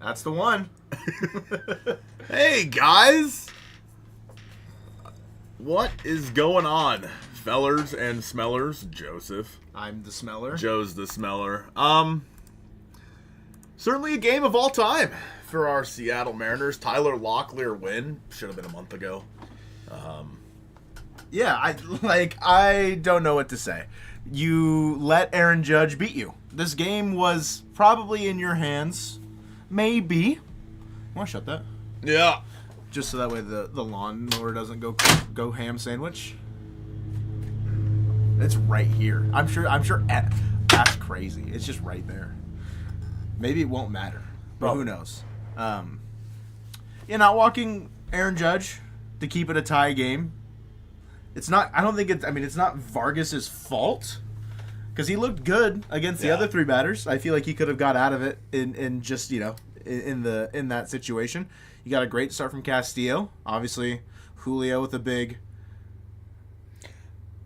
That's the one. Hey, guys! What is going on, fellers and smellers? Joseph. I'm the smeller. Joe's the smeller. Certainly a game of all time for our Seattle Mariners. Tyler Locklear win. Should have been a month ago. Yeah, I don't know what to say. You let Aaron Judge beat you. This game was probably in your hands. Maybe. Want to shut that? Yeah. Just so that way the lawnmower doesn't go ham sandwich. It's right here. I'm sure. That's crazy. It's just right there. Maybe it won't matter, but who knows? Not walking Aaron Judge to keep it a tie game. It's not. I don't think it's. I mean, it's not Vargas's fault because he looked good against the other three batters. I feel like he could have got out of it in just in that situation. You got a great start from Castillo. Obviously, Julio with a big.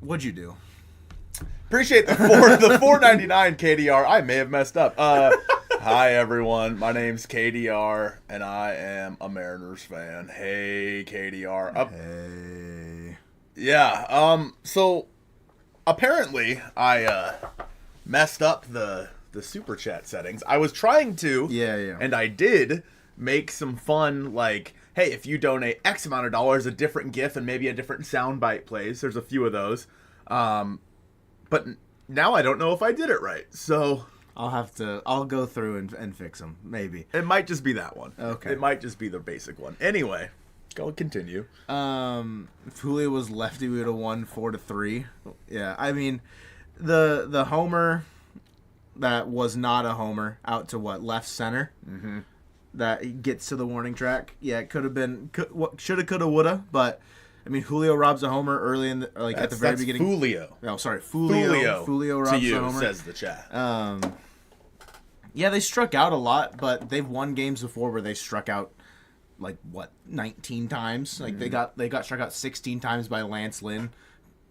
What'd you do? Appreciate the $4.99 KDR. I may have messed up. Hi everyone, my name's KDR and I am a Mariners fan. Hey KDR. Hey. Yeah. So apparently I messed up the super chat settings. I was trying to. Yeah. And I did make some fun, like, hey, if you donate X amount of dollars, a different GIF and maybe a different soundbite plays. There's a few of those. But now I don't know if I did it right. So I'll go through and fix them. Maybe. it might just be that one. Okay. It might just be the basic one. Anyway, go and continue. If Julio was lefty, we would have won 4-3. Yeah, I mean, the homer that was not a homer out to left center. Mm-hmm. That gets to the warning track. Yeah, it could have been shoulda, coulda, woulda. But I mean, Julio robs a homer early in at the very beginning. Julio. No, sorry, Julio. Julio robs to you, a homer. says the chat. Yeah, they struck out a lot, but they've won games before where they struck out 19 times. Like they got struck out 16 times by Lance Lynn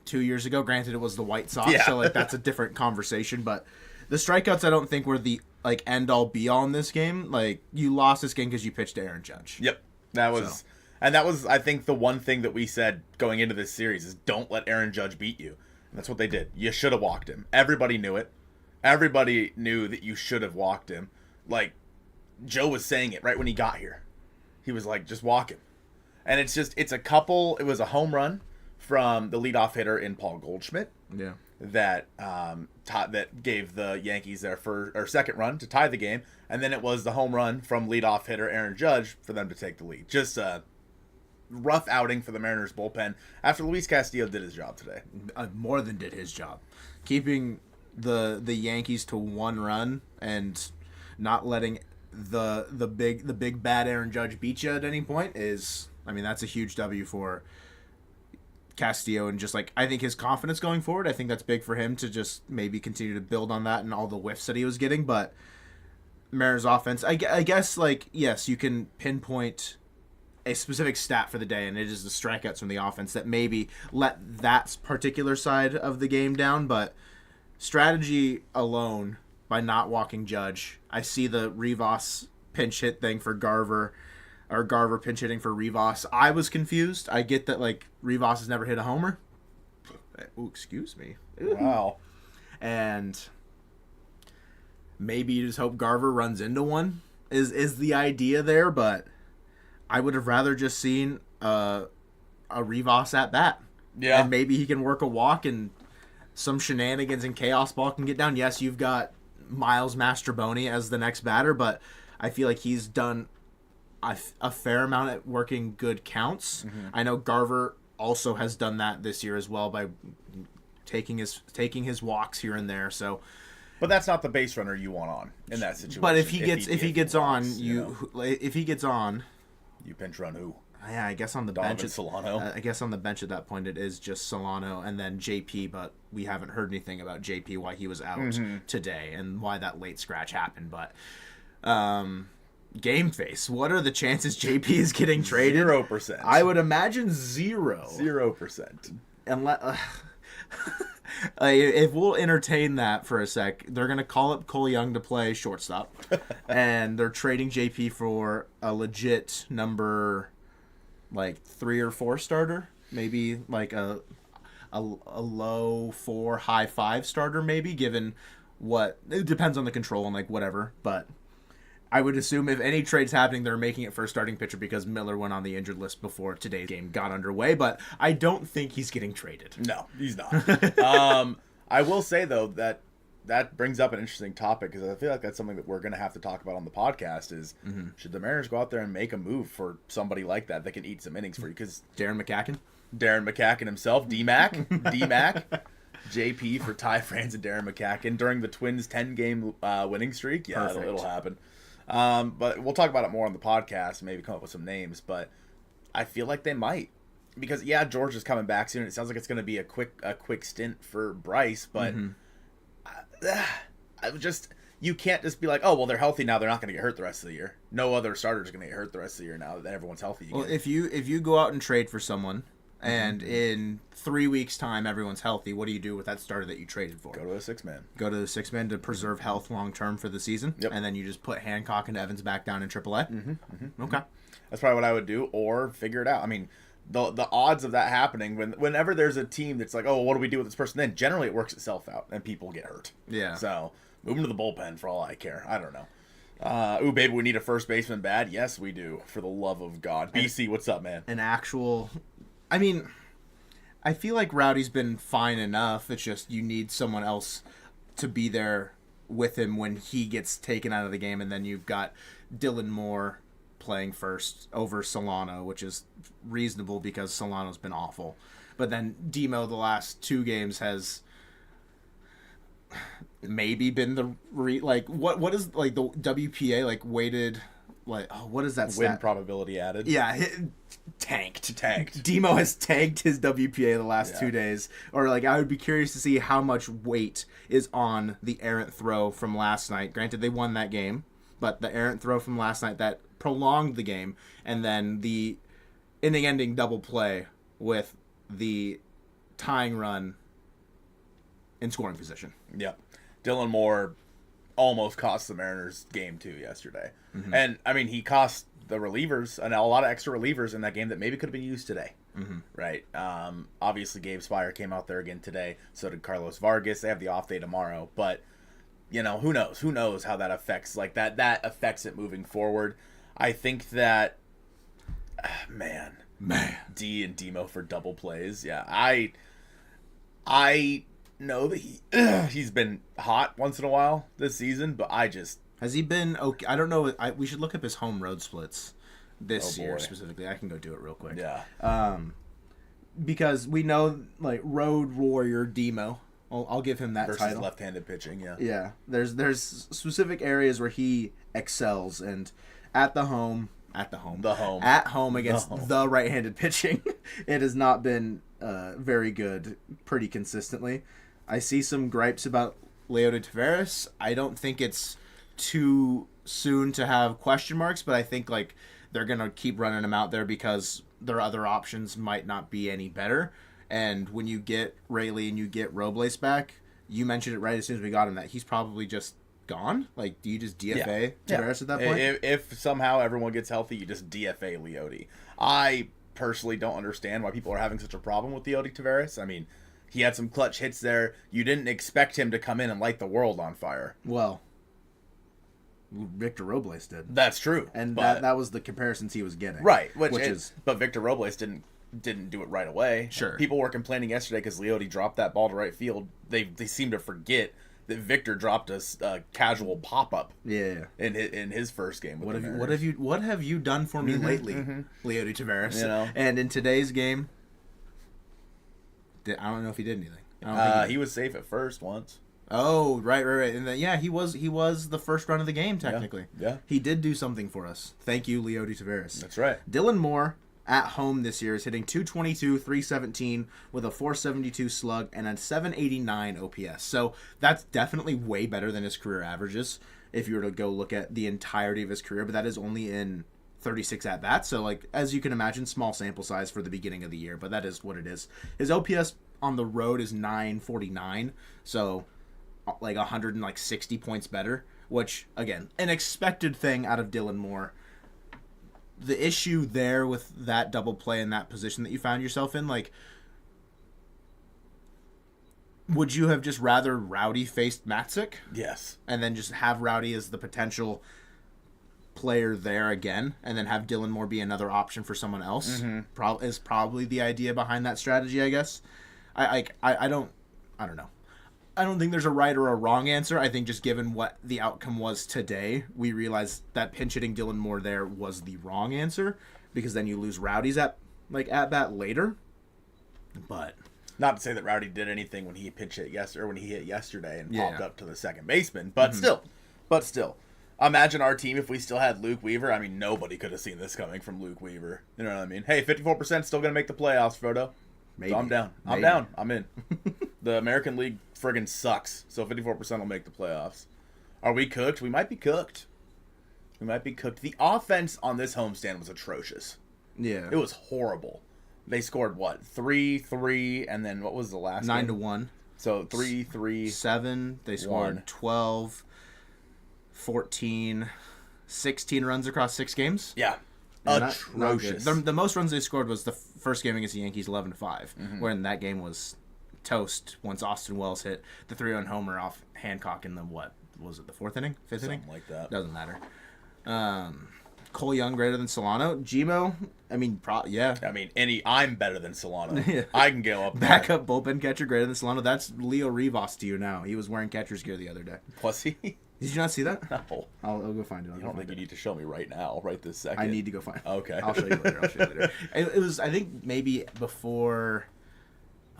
2 years ago. Granted, it was the White Sox, so that's a different conversation. But the strikeouts, I don't think were the end all be all in this game. Like you lost this game because you pitched to Aaron Judge. Yep, that was I think the one thing that we said going into this series is don't let Aaron Judge beat you. And that's what they did. You should have walked him. Everybody knew it. Everybody knew that you should have walked him. Like, Joe was saying it right when he got here. He was like, just walk him. And it was a home run from the leadoff hitter in Paul Goldschmidt. Yeah. That that gave the Yankees their second run to tie the game. And then it was the home run from leadoff hitter Aaron Judge for them to take the lead. Just a rough outing for the Mariners bullpen after Luis Castillo did his job today. More than did his job. Keeping the Yankees to one run and not letting the big bad Aaron Judge beat you at any point that's a huge W for Castillo, and just I think his confidence going forward. I think that's big for him to just maybe continue to build on that and all the whiffs that he was getting. But Mariners offense, I guess yes, you can pinpoint a specific stat for the day, and it is the strikeouts from the offense that maybe let that particular side of the game down. But strategy alone, by not walking Judge, I see the Rivas pinch hit thing for Garver, or Garver pinch hitting for Rivas. I was confused. I get that Rivas has never hit a homer. Ooh, excuse me. Ooh. Wow. And maybe you just hope Garver runs into one is the idea there, but I would have rather just seen a Rivas at bat. Yeah. And maybe he can work a walk and some shenanigans and chaos ball can get down. Yes, you've got Miles Mastroboni as the next batter, but I feel like he's done a fair amount at working good counts. Mm-hmm. I know Garver also has done that this year as well by taking his walks here and there. So, but that's not the base runner you want on in that situation. But if he gets on, you pinch run who? Yeah, I guess on the Donovan bench. Solano. I guess on the bench at that point it is just Solano and then JP, but we haven't heard anything about JP, why he was out today and why that late scratch happened. But game face, what are the chances JP is getting traded? 0%. I would imagine 0. 0%. Unless If we'll entertain that for a sec, they're gonna call up Cole Young to play shortstop, and they're trading JP for a legit number, like 3 or 4 starter, maybe like a low 4, high 5 starter, maybe, given what it depends on the control and like whatever, but. I would assume if any trade's happening, they're making it for a starting pitcher because Miller went on the injured list before today's game got underway. But I don't think he's getting traded. No, he's not. I will say, though, that brings up an interesting topic because I feel like that's something that we're going to have to talk about on the podcast is should the Mariners go out there and make a move for somebody like that can eat some innings for you? Because Darren McCacken himself, D-Mac, JP for Ty France and Darren McCacken during the Twins' 10-game winning streak. Yeah, it'll happen. But we'll talk about it more on the podcast, maybe come up with some names, but I feel like they might. Because, yeah, George is coming back soon. It sounds like it's going to be a quick stint for Bryce, but you can't just be like, oh, well, they're healthy now. They're not going to get hurt the rest of the year. No other starters are going to get hurt the rest of the year now that everyone's healthy again. Well, if you go out and trade for someone, and in 3 weeks' time everyone's healthy, what do you do with that starter that you traded for? Go to a 6-man. Go to the 6-man to preserve health long term for the season, and then you just put Hancock and Evans back down in AAA. Okay, that's probably what I would do, or figure it out. I mean, the odds of that happening whenever there's a team that's like, oh, what do we do with this person? Then generally it works itself out, and people get hurt. Yeah. So move them to the bullpen for all I care. I don't know. Ooh, baby, we need a first baseman bad. Yes, we do. For the love of God, BC, what's up, man? An actual. I mean, I feel like Rowdy's been fine enough. It's just you need someone else to be there with him when he gets taken out of the game, and then you've got Dylan Moore playing first over Solano, which is reasonable because Solano's been awful. But then Demo the last 2 games has maybe been the what is like the WPA like weighted. Like, oh, what is that win stat? Probability added? Yeah, tanked. Tanked. Demo has tanked his WPA the last 2 days. Or, like, I would be curious to see how much weight is on the errant throw from last night. Granted, they won that game, but the errant throw from last night that prolonged the game, and then the inning-ending double play with the tying run in scoring position. Yep. Dylan Moore almost cost the Mariners game 2 yesterday. And, I mean, he cost the relievers and a lot of extra relievers in that game that maybe could have been used today. Right? Obviously, Gabe Spire came out there again today. So did Carlos Vargas. They have the off day tomorrow. But, you know, who knows? Who knows how that affects, like, that affects it moving forward. I think that, man. D and Demo for double plays. Yeah, I know that he's been hot once in a while this season, but has he been okay? I don't know. We should look up his home road splits this year specifically. I can go do it real quick. Yeah. Because we know like Road Warrior Demo. I'll give him that versus title. Left-handed pitching. Yeah. Yeah. There's specific areas where he excels, and at home against the right-handed pitching, it has not been very good pretty consistently. I see some gripes about Leody Taveras. I don't think it's too soon to have question marks, but I think like they're going to keep running him out there because their other options might not be any better. And when you get Rayleigh and you get Robles back, you mentioned it right as soon as we got him that he's probably just gone. Like, do you just DFA Taveras at that point? If somehow everyone gets healthy, you just DFA Leody. I personally don't understand why people are having such a problem with Leody Taveras. I mean, he had some clutch hits there. You didn't expect him to come in and light the world on fire. Well, Victor Robles did. That's true. And that was the comparisons he was getting. Right. But Victor Robles didn't do it right away. Sure. People were complaining yesterday because Leody dropped that ball to right field. They seem to forget that Victor dropped a casual pop-up in his first game with the Mariners. What have you done for me lately, Leody Taveras? You know? And in today's game, I don't know if he did anything. He was safe at first once. Oh, right. And then, he was the first run of the game, technically. Yeah. He did do something for us. Thank you, Leody Taveras. That's right. Dylan Moore, at home this year, is hitting .222, .317 with a .472 slug and a .789 OPS. So that's definitely way better than his career averages if you were to go look at the entirety of his career, but that is only in 36 at-bats. So, like, as you can imagine, small sample size for the beginning of the year, but that is what it is. His OPS on the road is 949, so like 160 points better, which, again, an expected thing out of Dylan Moore. The issue there with that double play in that position that you found yourself in, like, would you have just rather Rowdy faced Matzik? Yes. And then just have Rowdy as the potential player there again, and then have Dylan Moore be another option for someone else? Is probably the idea behind that strategy, I guess. I don't know. I don't think there's a right or a wrong answer. I think just given what the outcome was today, we realized that pinch hitting Dylan Moore there was the wrong answer, because then you lose Rowdy's at bat later. But not to say that Rowdy did anything when he pinch hit yesterday and popped up to the second baseman, but still. Imagine our team if we still had Luke Weaver. I mean, nobody could have seen this coming from Luke Weaver. You know what I mean? Hey, 54% still going to make the playoffs, Frodo. maybe. So I'm down. I'm down. I'm in. The American League friggin' sucks, so 54% will make the playoffs. Are we cooked? We might be cooked. The offense on this homestand was atrocious. Yeah. It was horrible. They scored, what, 3-3, and then what was the last 9-1. So 3-3. 7. They scored 1. 12, 14, 16 runs across 6 games. Yeah. Atrocious. The most runs they scored was the first game against the Yankees, 11-5, wherein that game was toast once Austin Wells hit the 3-run homer off Hancock in the, what was it, the 4th inning? 5th inning? Something like that. Doesn't matter. Cole Young greater than Solano. Gmo, I mean, yeah. I mean, I'm better than Solano. Yeah. I can go up there. Backup bullpen catcher greater than Solano. That's Leo Rivas to you now. He was wearing catcher's gear the other day. Was he? Did you not see that? No. I'll go find it. I don't think you need to show me right now, right this second. I need to go find it. Okay. I'll show you later. It was, I think, maybe before...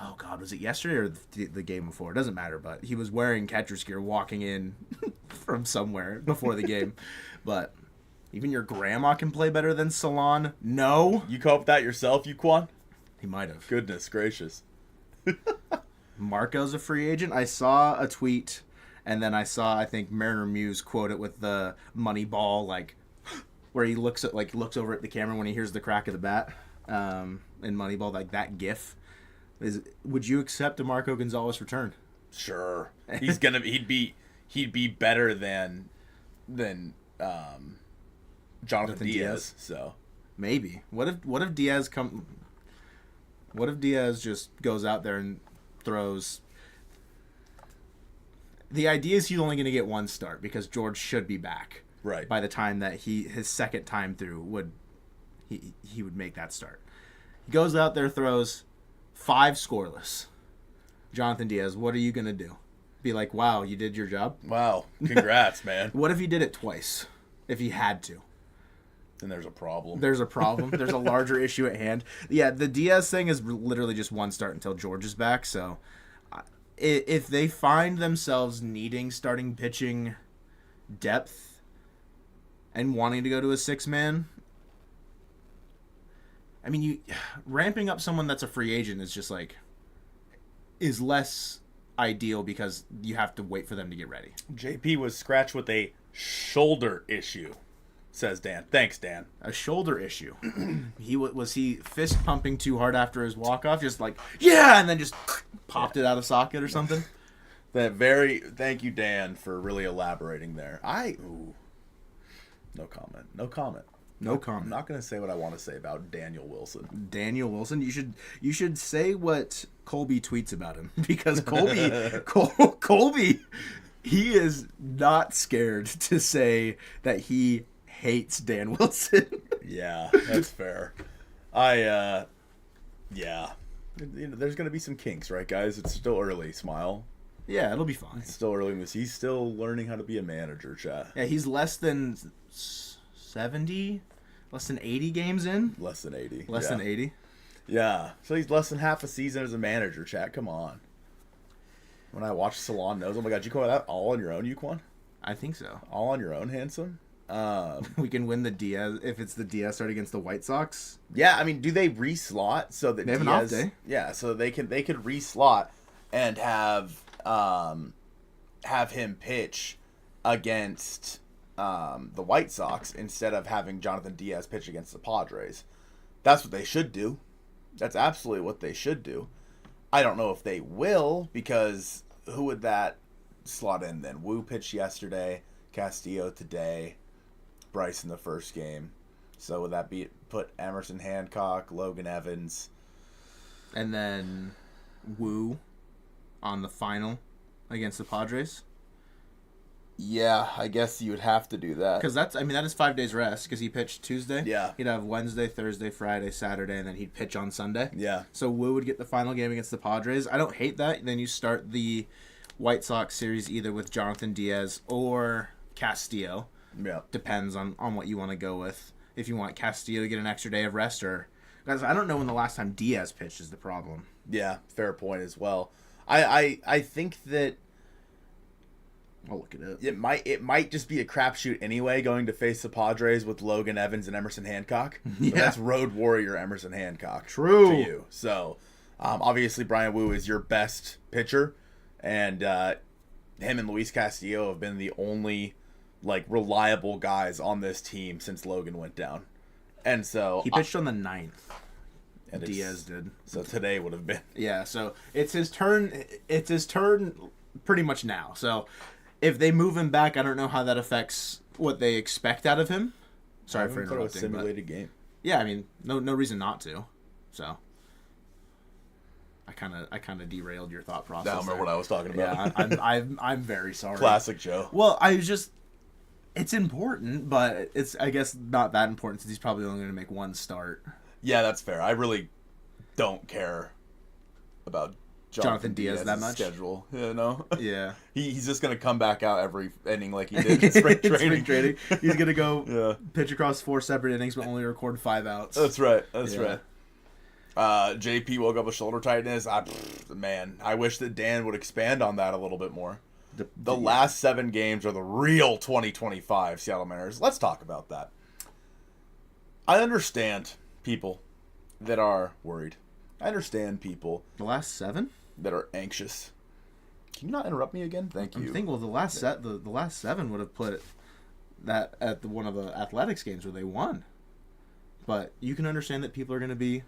Oh, God, was it yesterday or the game before? It doesn't matter, but he was wearing catcher's gear walking in from somewhere before the game. But even your grandma can play better than Salon? No. You come up with that yourself, you Quan? He might have. Goodness gracious. Marco's a free agent. I saw a tweet, and then I saw, I think, Mariner Muse quote it with the money ball, like, where he looks over at the camera when he hears the crack of the bat in Moneyball, like that gif. Would you accept a Marco Gonzalez return? Sure. He'd be better than Jonathan Diaz. So maybe. What if Diaz just goes out there and throws? The idea is he's only going to get one start because George should be back. Right. By the time that his second time through he would make that start. He goes out there, throws 5 scoreless. Jonathan Diaz, what are you going to do? Be like, wow, you did your job? Wow. Congrats, man. What if he did it twice? If he had to? Then there's a problem. There's a problem. There's a larger issue at hand. Yeah, the Diaz thing is literally just one start until George is back. So if they find themselves needing starting pitching depth and wanting to go to a 6-man, I mean, ramping up someone that's a free agent is less ideal because you have to wait for them to get ready. JP was scratched with a shoulder issue, says Dan. Thanks, Dan. A shoulder issue. Was he fist pumping too hard after his walk-off? Just like, yeah, and then just popped it out of socket or something? Thank you, Dan, for really elaborating there. No comment. No comment. I'm not going to say what I want to say about Daniel Wilson. Daniel Wilson, you should say what Colby tweets about him, because Colby, he is not scared to say that he hates Dan Wilson. Yeah, that's fair. Yeah. There's going to be some kinks, right, guys? It's still early. Smile. Yeah, it'll be fine. It's still early in this. He's still learning how to be a manager, chat. Yeah, he's less than 70, less than 80 games in. Less than 80. Less than 80. Yeah. So he's less than half a season as a manager, chat. Come on. When I watch Salon Knows, oh my God, you call that all on your own, Yuquan? I think so. All on your own, handsome? We can win the Diaz if it's the Diaz start against the White Sox. Yeah, I mean, do they reslot so that they have Diaz, an off day? Yeah, so they could reslot and have him pitch against the White Sox instead of having Jonathan Diaz pitch against the Padres. That's what they should do. That's absolutely what they should do. I don't know if they will, because who would that slot in then? Wu pitched yesterday, Castillo today, Bryce in the first game. So would that be put Emerson Hancock, Logan Evans, and then Wu on the final against the Padres? Yeah, I guess you would have to do that. Because that is 5 days rest, because he pitched Tuesday. Yeah. He'd have Wednesday, Thursday, Friday, Saturday, and then he'd pitch on Sunday. Yeah. So Wu would get the final game against the Padres. I don't hate that. Then you start the White Sox series either with Jonathan Diaz or Castillo. Yeah. Depends on what you want to go with. If you want Castillo to get an extra day of rest, or... Guys, I don't know when the last time Diaz pitched is the problem. Yeah, fair point as well. I think that I'll look it up. it might just be a crapshoot anyway, going to face the Padres with Logan Evans and Emerson Hancock. Yeah. But that's road warrior Emerson Hancock. True. To you. So, obviously Brian Wu is your best pitcher, and him and Luis Castillo have been the only reliable guys on this team since Logan went down. And so he pitched on the 9th. And Diaz did. So today would have been. Yeah, so it's his turn. It's his turn pretty much now. So if they move him back, I don't know how that affects what they expect out of him. Sorry for interrupting. A simulated game. Yeah, I mean, no reason not to. So I kind of derailed your thought process. I don't remember what I was talking about. Yeah, I'm very sorry. Classic Joe. Well, it's important, but it's, I guess, not that important since he's probably only going to make one start. Yeah, that's fair. I really don't care about Jonathan Diaz that much. Schedule. No. Yeah. He's just going to come back out every inning like he did in spring training. He's going to go pitch across 4 separate innings but only record 5 outs. That's right. Right. JP woke up with shoulder tightness. Man, I wish that Dan would expand on that a little bit more. The last 7 games are the real 2025 Seattle Mariners. Let's talk about that. I understand people that are worried. I understand people. The last 7? That are anxious. Can you not interrupt me again? Thank you. I'm thinking, well, the last 7 would have put that at one of the Athletics games where they won. But you can understand that people are going to be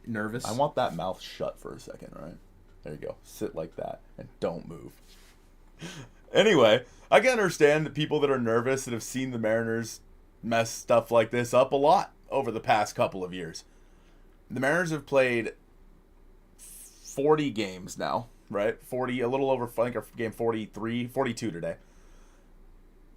nervous. I want that mouth shut for a second, right? There you go. Sit like that and don't move. Anyway, I can understand the people that are nervous that have seen the Mariners mess stuff like this up a lot over the past couple of years. The Mariners have played 40 games now, right? 40, a little over, I think, game 42 today.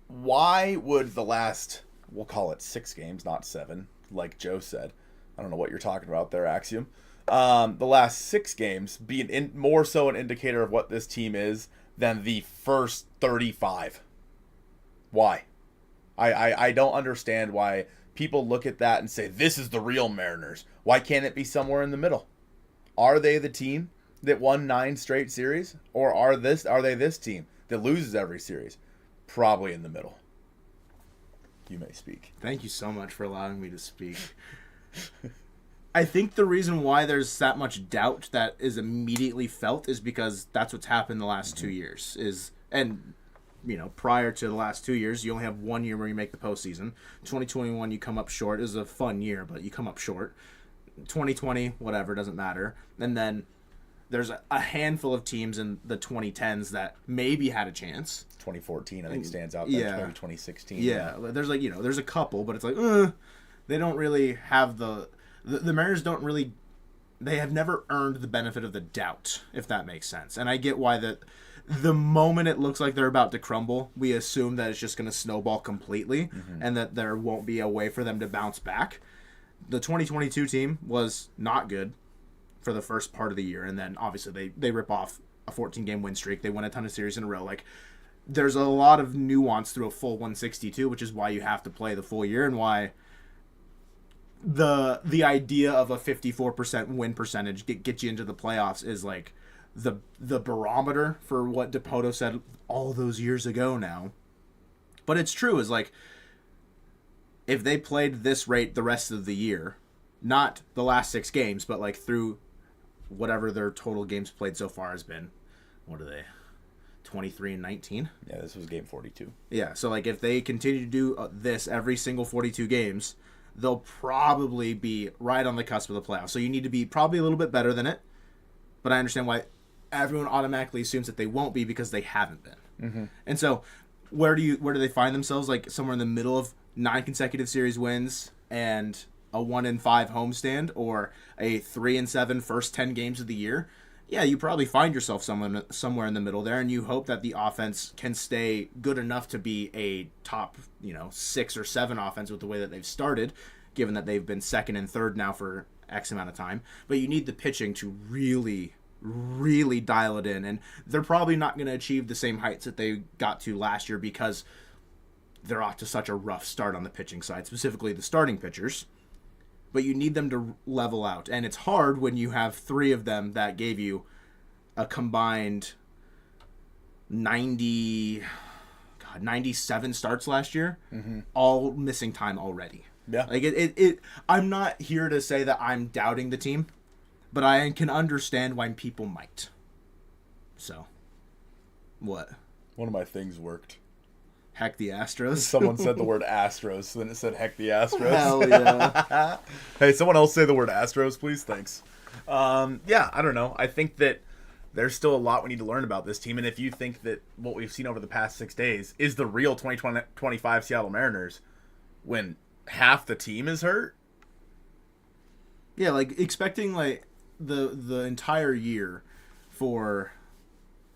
Why would the last, we'll call it 6 games, not 7, like Joe said. I don't know what you're talking about there, Axiom. The last 6 games be more so an indicator of what this team is than the first 35. Why? I don't understand why people look at that and say, this is the real Mariners. Why can't it be somewhere in the middle? Are they the team that won 9 straight series? Or are they this team that loses every series? Probably in the middle. You may speak. Thank you so much for allowing me to speak. I think the reason why there's that much doubt that is immediately felt is because that's what's happened the last 2 years. Prior to the last 2 years, you only have 1 year where you make the postseason. 2021, you come up short. It was a fun year, but you come up short. 2020, whatever, doesn't matter. And then there's a handful of teams in the 2010s that maybe had a chance. 2014, I think, stands out there. Yeah. Maybe 2016. Yeah, there's there's a couple, but it's they don't really have the Mariners don't really, they have never earned the benefit of the doubt, if that makes sense. And I get why the moment it looks like they're about to crumble, we assume that it's just going to snowball completely and that there won't be a way for them to bounce back. The 2022 team was not good for the first part of the year, and then obviously they rip off a 14-game win streak. They win a ton of series in a row. There's a lot of nuance through a full 162, which is why you have to play the full year and why the idea of a 54% win percentage get you into the playoffs is the barometer for what DePoto said all those years ago now. But it's true, is if they played this rate the rest of the year, not the last 6 games, but through whatever their total games played so far has been, what are they, 23 and 19? Yeah, this was game 42. Yeah, so if they continue to do this every single 42 games, they'll probably be right on the cusp of the playoffs. So you need to be probably a little bit better than it. but I understand why everyone automatically assumes that they won't be because they haven't been. Mm-hmm. And so, where do they find themselves? Like somewhere in the middle of 9 consecutive series wins and a 1-5 homestand, or a 3-7 first 10 games of the year. Yeah, you probably find yourself somewhere in the middle there, and you hope that the offense can stay good enough to be a top, 6 or 7 offense with the way that they've started, given that they've been second and third now for X amount of time. But you need the pitching to really, really dial it in, and they're probably not going to achieve the same heights that they got to last year because they're off to such a rough start on the pitching side, specifically the starting pitchers. But you need them to level out. And it's hard when you have 3 of them that gave you a combined 97 starts last year, all missing time already. Yeah. Like I'm not here to say that I'm doubting the team, but I can understand why people might. So, what? One of my things worked. Heck the Astros. Someone said the word Astros, so then it said heck the Astros. Hell yeah. Hey, someone else say the word Astros, please. Thanks. Yeah, I don't know. I think that there's still a lot we need to learn about this team, and if you think that what we've seen over the past 6 days is the real 2025 Seattle Mariners when half the team is hurt. Yeah, like expecting like the entire year for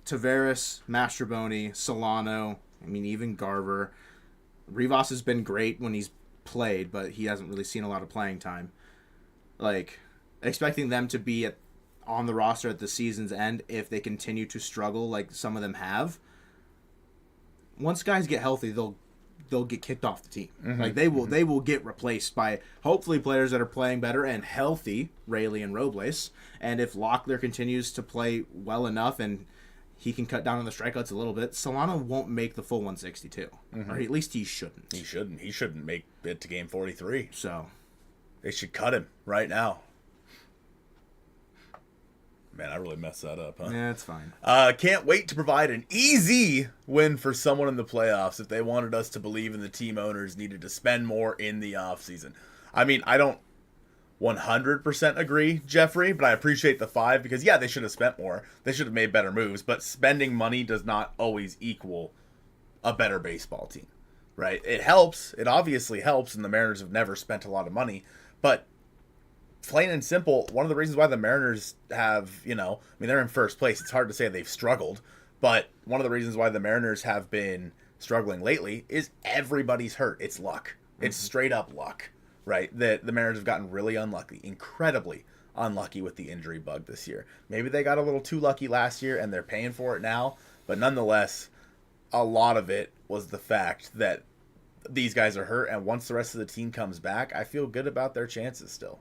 Taveras, Mastroboni, Solano, even Garver. Rivas has been great when he's played, but he hasn't really seen a lot of playing time. Like, expecting them to be on the roster at the season's end if they continue to struggle like some of them have. Once guys get healthy, they'll get kicked off the team. Mm-hmm. Like they will get replaced by hopefully players that are playing better and healthy, Rayleigh and Robles. And if Locklear continues to play well enough and he can cut down on the strikeouts a little bit, Solano won't make the full 162. Or at least he shouldn't. He shouldn't. He shouldn't make it to game 43. So they should cut him right now. Man, I really messed that up, huh? yeah, it's fine. Can't wait to provide an easy win for someone in the playoffs if they wanted us to believe in the team owners needed to spend more in the offseason. I don't 100% agree, Jeffrey, but I appreciate the 5 because, yeah, they should have spent more. They should have made better moves, but spending money does not always equal a better baseball team, right? It helps. It obviously helps, and the Mariners have never spent a lot of money, but plain and simple, one of the reasons why the Mariners have, they're in first place. It's hard to say they've struggled, but one of the reasons why the Mariners have been struggling lately is everybody's hurt. It's luck. It's straight up luck. Right, the Mariners have gotten really unlucky, incredibly unlucky with the injury bug this year. Maybe they got a little too lucky last year and they're paying for it now, but nonetheless, a lot of it was the fact that these guys are hurt, and once the rest of the team comes back, I feel good about their chances still.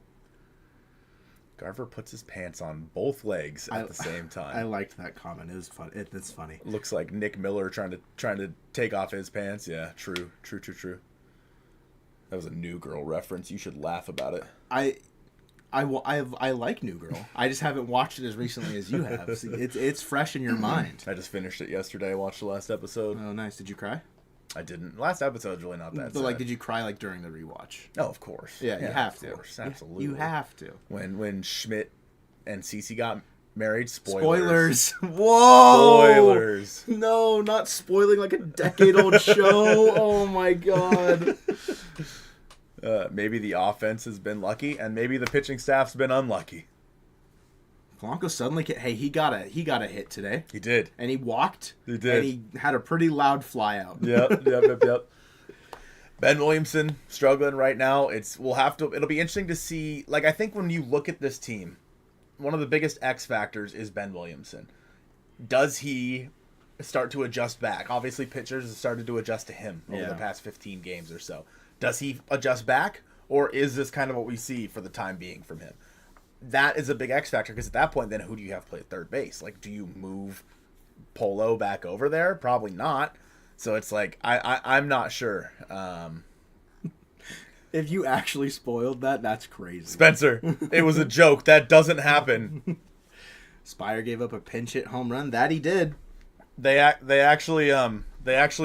Garver puts his pants on both legs at the same time. I liked that comment. It was fun. It's funny. Looks like Nick Miller trying to take off his pants. Yeah, true. That was a New Girl reference. You should laugh about it. I like New Girl. I just haven't watched it as recently as you have. It's fresh in your mind. I just finished it yesterday. I watched the last episode. Oh, nice. Did you cry? I didn't. Last episode's really not that sad. But did you cry during the rewatch? Oh, of course. Yeah, you have to. Of course, absolutely. You have to. When Schmidt and Cece got married, spoilers. Whoa! Spoilers. No, not spoiling like a decade-old show. Oh my god. Maybe the offense has been lucky, and maybe the pitching staff's been unlucky. Polanco suddenly, he got a hit today. He did, and he walked. He did, and he had a pretty loud fly out. Yep. Ben Williamson struggling right now. It'll be interesting to see. Like, I think when you look at this team, one of the biggest X factors is Ben Williamson. Does he start to adjust back? Obviously, pitchers have started to adjust to him over the past 15 games or so. Does he adjust back, or is this kind of what we see for the time being from him? That is a big X factor, because at that point, then who do you have play at third base? Like, do you move Polo back over there? Probably not. So it's like, I'm not sure. If you actually spoiled that, that's crazy. Spencer, it was a joke. That doesn't happen. Spire gave up a pinch hit home run. That he did. They actually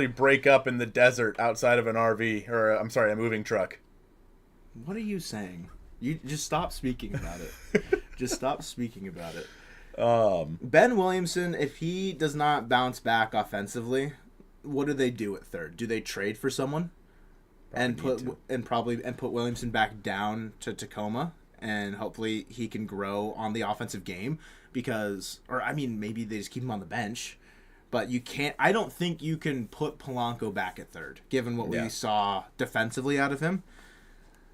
break up in the desert outside of an RV, or I'm sorry, a moving truck. What are you saying? You just stop speaking about it. Just stop speaking about it. Ben Williamson, if he does not bounce back offensively, what do they do at third? Do they trade for someone and put Williamson back down to Tacoma, and hopefully he can grow on the offensive game? Because, or I mean, maybe they just keep him on the bench, but you can't. I don't think you can put Polanco back at third, given what we saw defensively out of him.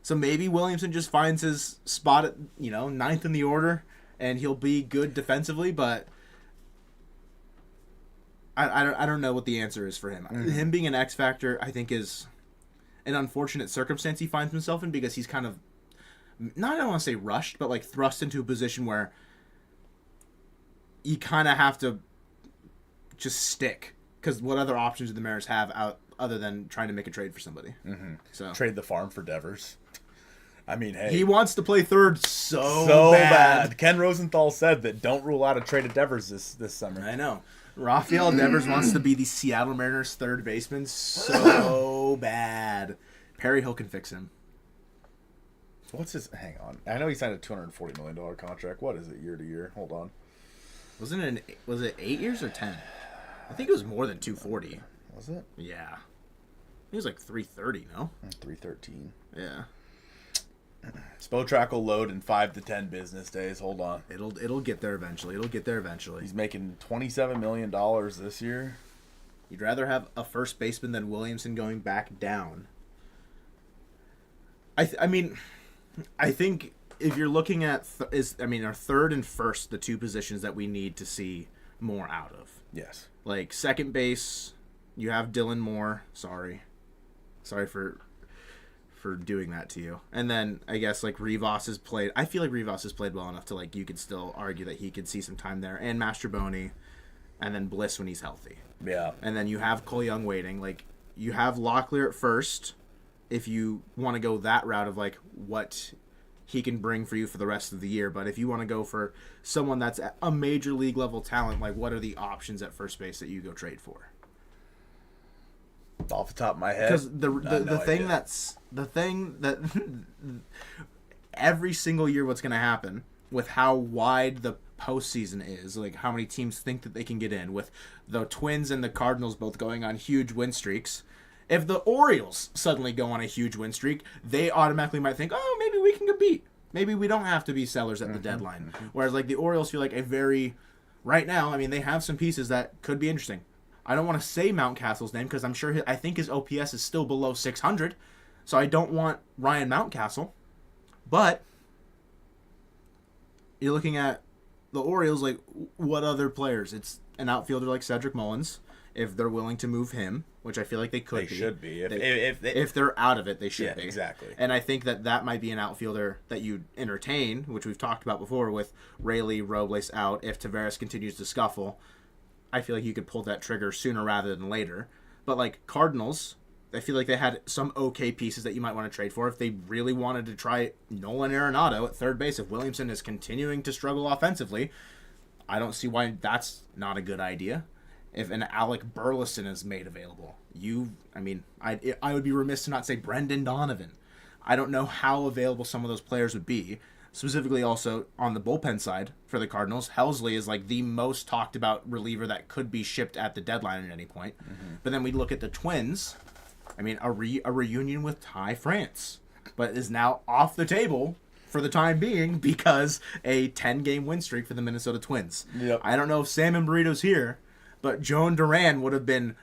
So maybe Williamson just finds his spot at ninth in the order, and he'll be good defensively, but I don't know what the answer is for him. Mm-hmm. Him being an X factor, I think, is an unfortunate circumstance he finds himself in, because he's kind of I don't want to say rushed, but like thrust into a position where you kind of have to just stick, because what other options do the Mariners have out other than trying to make a trade for somebody? Mm-hmm. So trade the farm for Devers. I mean, hey, he wants to play third so bad. Ken Rosenthal said that don't rule out a trade of Devers this summer. I know. Rafael Devers wants to be the Seattle Mariners third baseman so bad. Perry Hill can fix him. What's his? Hang on. I know he signed a $240 million contract. What is it, year to year? Hold on. Was it 8 years or 10? I think it was more than 240. Was it? Yeah. It was like 330, no? 313. Yeah. Spotrac will load in 5 to 10 business days. Hold on. It'll get there eventually. He's making $27 million this year. You'd rather have a first baseman than Williamson going back down. I mean, I think if you're looking at our third and first, the two positions that we need to see more out of. Yes. Like second base, you have Dylan Moore. Sorry for doing that to you. And then I guess like Rivas has played. I feel like Rivas has played well enough to like you could still argue that he could see some time there. And Mastroboni, and then Bliss when he's healthy. Yeah. And then you have Cole Young waiting. Like you have Locklear at first, if you want to go that route of like what he can bring for you for the rest of the year. But if you want to go for someone that's a major league level talent, like what are the options at first base that you go trade for? Off the top of my head, because the thing that every single year what's going to happen with how wide the postseason is, like how many teams think that they can get in, with the Twins and the Cardinals both going on huge win streaks. If the Orioles suddenly go on a huge win streak, they automatically might think, oh, maybe we can compete. Maybe we don't have to be sellers at the deadline. Whereas like the Orioles feel like right now, I mean, they have some pieces that could be interesting. I don't want to say Mountcastle's name because I think his OPS is still below 600, so I don't want Ryan Mountcastle. But you're looking at the Orioles, like what other players? It's an outfielder like Cedric Mullins, if they're willing to move him, which I feel like they could be. They should be. If they're out of it, they should be. Exactly. And I think that might be an outfielder that you entertain, which we've talked about before with Rayleigh, Robles out. If Taveras continues to scuffle, I feel like you could pull that trigger sooner rather than later. But like Cardinals, I feel like they had some okay pieces that you might want to trade for if they really wanted to try Nolan Arenado at third base. If Williamson is continuing to struggle offensively, I don't see why that's not a good idea. If an Alec Burleson is made available, I would be remiss to not say Brendan Donovan. I don't know how available some of those players would be. Specifically also on the bullpen side for the Cardinals, Helsley is like the most talked about reliever that could be shipped at the deadline at any point. Mm-hmm. But then we look at the Twins. I mean, a reunion with Ty France, but is now off the table for the time being because a 10-game win streak for the Minnesota Twins. Yep. I don't know if Sam and Burrito's here, but Joan Duran could have been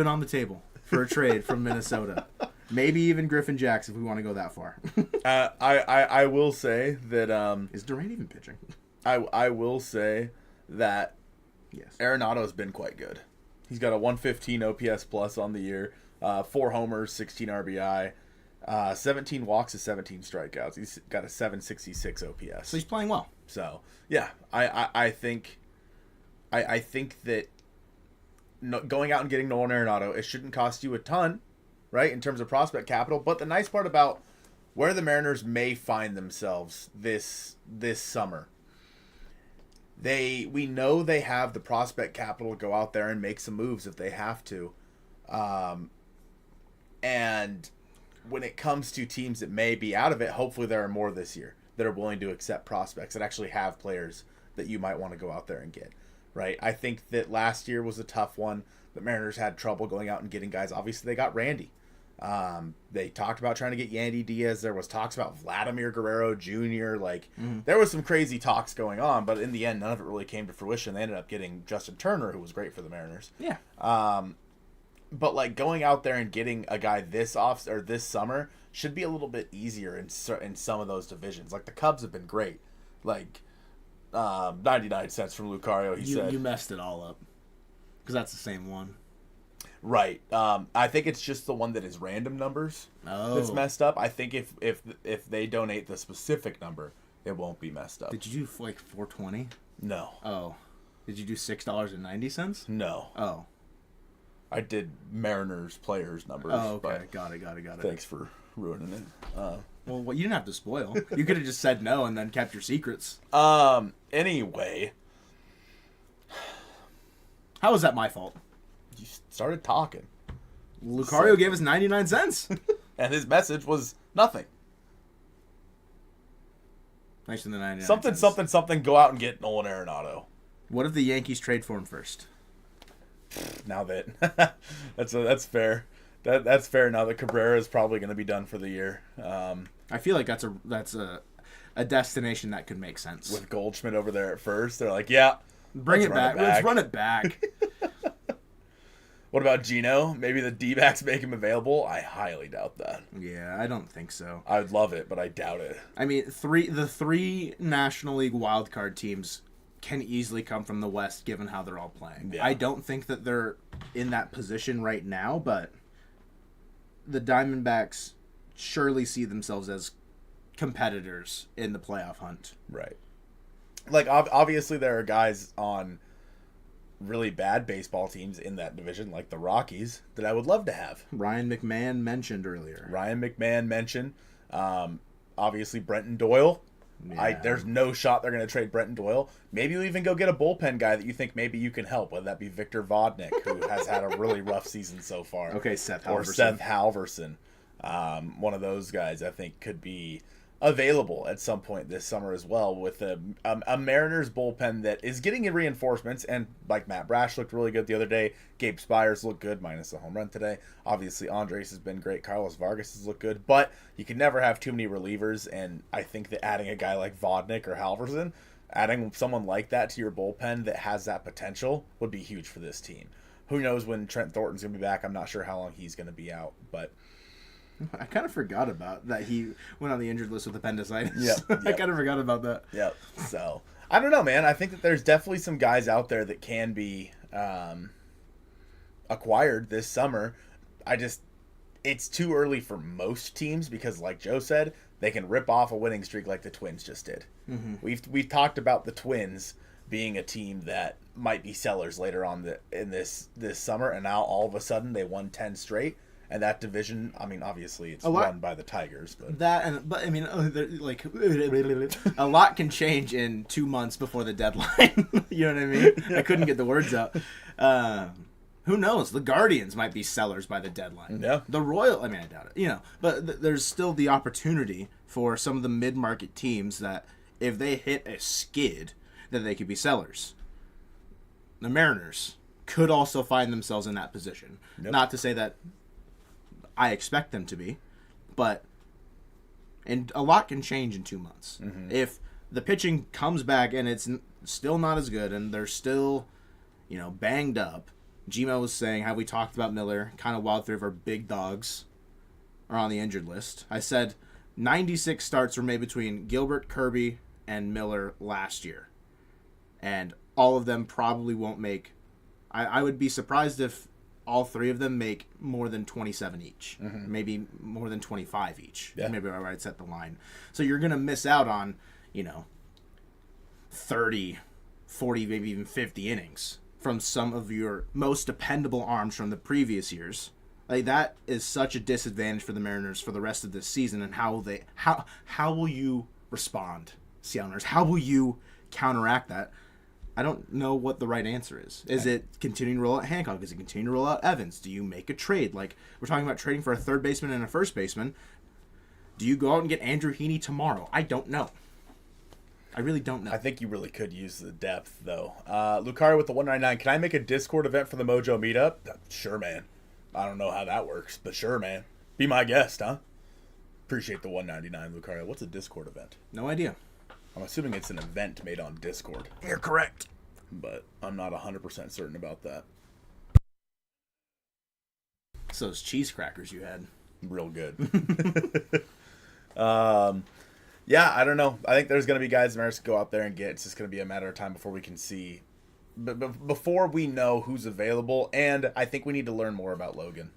on the table for a trade from Minnesota. Maybe even Griffin Jax if we want to go that far. I will say that is Durant even pitching? I will say that yes, Arenado's been quite good. He's got a 115 OPS plus on the year, 4 homers, 16 RBI, 17 walks to 17 strikeouts. He's got a 766 OPS. So he's playing well. So yeah, I think that going out and getting Nolan Arenado, it shouldn't cost you a ton, right, in terms of prospect capital. But the nice part about where the Mariners may find themselves this summer, we know they have the prospect capital to go out there and make some moves if they have to. And when it comes to teams that may be out of it, hopefully there are more this year. that are willing to accept prospects, that actually have players that you might want to go out there and get, right? I think that last year was a tough one. The Mariners had trouble going out and getting guys. Obviously, they got Randy. They talked about trying to get Yandy Diaz. There was talks about Vladimir Guerrero Jr. There was some crazy talks going on, but in the end, none of it really came to fruition. They ended up getting Justin Turner, who was great for the Mariners. Yeah. But like going out there and getting a guy this summer should be a little bit easier in some of those divisions. Like the Cubs have been great. Like 99 cents from Lucario. He said you messed it all up because that's the same one. Right. I think it's just the one that is random numbers that's messed up. I think if they donate the specific number, it won't be messed up. Did you do like 420? No. Oh. Did you do $6.90? No. Oh. I did Mariners players numbers. Oh, okay. Got it. Thanks for ruining it. Well, you didn't have to spoil. You could have just said no and then kept your secrets. Anyway. How was that my fault? You started talking. Lucario gave us 99 cents. And his message was nothing. Thanks for the 99 Something, go out and get Nolan Arenado. What if the Yankees trade for him first? Now that that's fair. That's fair now that Cabrera is probably going to be done for the year. I feel like that's a destination that could make sense. With Goldschmidt over there at first, they're like, yeah, bring it back. Let's run it back. What about Gino? Maybe the D-backs make him available? I highly doubt that. Yeah, I don't think so. I would love it, but I doubt it. I mean, the three National League wildcard teams can easily come from the West, given how they're all playing. Yeah. I don't think that they're in that position right now, but the Diamondbacks surely see themselves as competitors in the playoff hunt. Right. Like, obviously there are guys on really bad baseball teams in that division, like the Rockies, that I would love to have. Ryan McMahon mentioned earlier. Obviously Brenton Doyle. Yeah. There's no shot they're going to trade Brenton Doyle. Maybe you even go get a bullpen guy that you think maybe you can help, whether that be Victor Vodnik, who has had a really rough season so far. Okay, Seth Halverson. Or Seth Halverson. One of those guys I think could be available at some point this summer as well, with a Mariners bullpen that is getting reinforcements, and like Matt Brash looked really good the other day. Gabe Spires looked good, minus the home run today. Obviously Andres has been great. Carlos Vargas has looked good, but you can never have too many relievers, and I think that adding a guy like Vodnik or Halverson, adding someone like that to your bullpen that has that potential would be huge for this team. Who knows when Trent Thornton's going to be back? I'm not sure how long he's going to be out, but I kind of forgot about that. He went on the injured list with appendicitis. Yep. I kind of forgot about that. Yep. So, I don't know, man. I think that there's definitely some guys out there that can be acquired this summer. It's too early for most teams because, like Joe said, they can rip off a winning streak like the Twins just did. Mm-hmm. We've talked about the Twins being a team that might be sellers later on in this summer, and now all of a sudden they won 10 straight. And that division, I mean, obviously it's run by the Tigers, but I mean, like a lot can change in 2 months before the deadline. You know what I mean? I couldn't get the words out. Who knows? The Guardians might be sellers by the deadline. Yeah. The Royal, I mean, I doubt it. You know, but there's still the opportunity for some of the mid-market teams that if they hit a skid, that they could be sellers. The Mariners could also find themselves in that position. Yep. Not to say that I expect them to be, and a lot can change in 2 months. Mm-hmm. If the pitching comes back and it's still not as good and they're still, banged up. Gmo was saying, have we talked about Miller? Kind of wild, 3 of our big dogs are on the injured list. I said 96 starts were made between Gilbert, Kirby, and Miller last year. And all of them probably won't make... I would be surprised if all 3 of them make more than 27 each. Mm-hmm. Maybe more than 25 each. Yeah. Maybe I'd set the line. So you're going to miss out on, 30, 40, maybe even 50 innings from some of your most dependable arms from the previous years. Like, that is such a disadvantage for the Mariners for the rest of this season. And how will you respond, Seattleers? How will you counteract that? I don't know what the right answer is. Is it continuing to roll out Hancock? Is it continuing to roll out Evans? Do you make a trade? Like, we're talking about trading for a third baseman and a first baseman. Do you go out and get Andrew Heaney tomorrow? I don't know. I really don't know. I think you really could use the depth, though. Lucario with the 199. Can I make a Discord event for the Mojo meetup? Sure, man. I don't know how that works, but sure, man. Be my guest, huh? Appreciate the 199, Lucario. What's a Discord event? No idea. I'm assuming it's an event made on Discord. You're correct. But I'm not 100% certain about that. It's those cheese crackers you had. Real good. Yeah, I don't know. I think there's going to be guys Mariners go out there and get. It's just going to be a matter of time before we can see. But before we know who's available, and I think we need to learn more about Logan.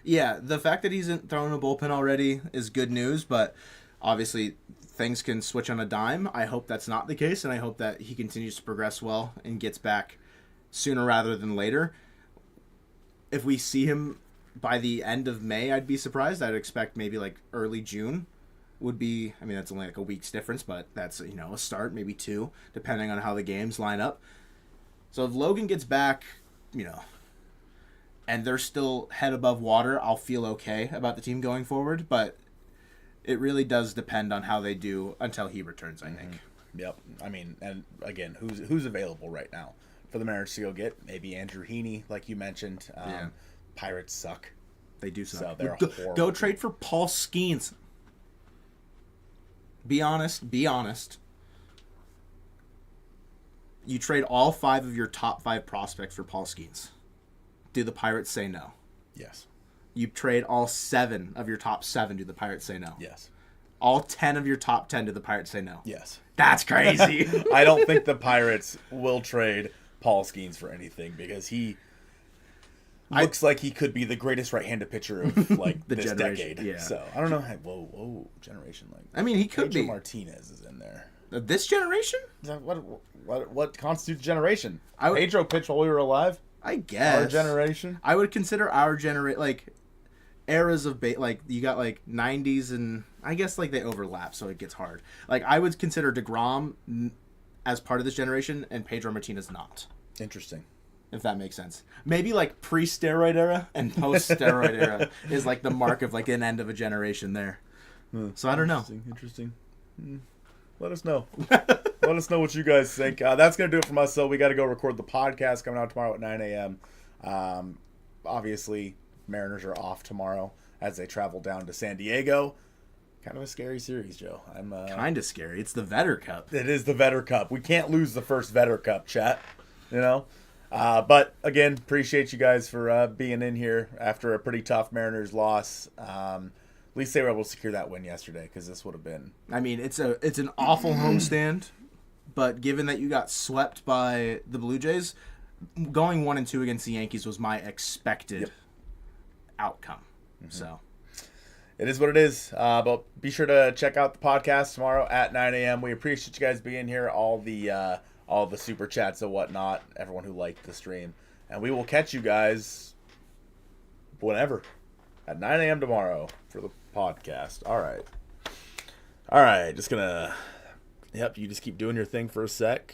Yeah, the fact that he's throwing a bullpen already is good news, but obviously things can switch on a dime. I hope that's not the case, and I hope that he continues to progress well and gets back sooner rather than later. If we see him by the end of May, I'd be surprised. I'd expect maybe like early June would be, I mean, that's only like a week's difference, but that's, you know, a start, maybe two, depending on how the games line up. So if Logan gets back, you know, and they're still head above water, I'll feel okay about the team going forward, but it really does depend on how they do until he returns, I think. Yep. I mean, and again, who's available right now for the Mariners to go get? Maybe Andrew Heaney, like you mentioned. Yeah. Pirates suck. They do suck. So they're go horrible. trade for Paul Skeens. Be honest. You trade all 5 of your top 5 prospects for Paul Skeens. Do the Pirates say no? Yes. You trade all 7 of your top 7. Do the Pirates say no? Yes. All 10 of your top 10. Do the Pirates say no? Yes. That's crazy. I don't think the Pirates will trade Paul Skeens for anything because he looks like he could be the greatest right-handed pitcher of like The this generation, decade. yeah. So I don't know. Whoa, generation like. I mean, he could Pedro be. Martinez is in there. This generation? Is that what constitutes generation? I would- Pedro pitched while we were alive. I guess. Our generation. I would consider our generation like eras of like you got like 90s and I guess like they overlap, so it gets hard. Like I would consider DeGrom as part of this generation and Pedro Martinez not. Interesting. If that makes sense. Maybe like pre-steroid era and post-steroid era is like the mark of like an end of a generation there. So I don't know. Interesting. Let us know. Let us know what you guys think. That's going to do it from us, though. We got to go record the podcast coming out tomorrow at 9 a.m. Obviously, Mariners are off tomorrow as they travel down to San Diego. Kind of a scary series, Joe. Kind of scary. It's the Vetter Cup. It is the Vetter Cup. We can't lose the first Vetter Cup, chat. You know? But, again, appreciate you guys for being in here after a pretty tough Mariners loss. At least they were able to secure that win yesterday because this would have been... I mean, it's an awful homestand, but given that you got swept by the Blue Jays, going 1-2 against the Yankees was my expected outcome. So it is what it is. But be sure to check out the podcast tomorrow at 9 a.m. We appreciate you guys being here, all the super chats and whatnot, everyone who liked the stream. And we will catch you guys whenever at 9 a.m. tomorrow for the podcast. All right. Just gonna. Yep. You just keep doing your thing for a sec.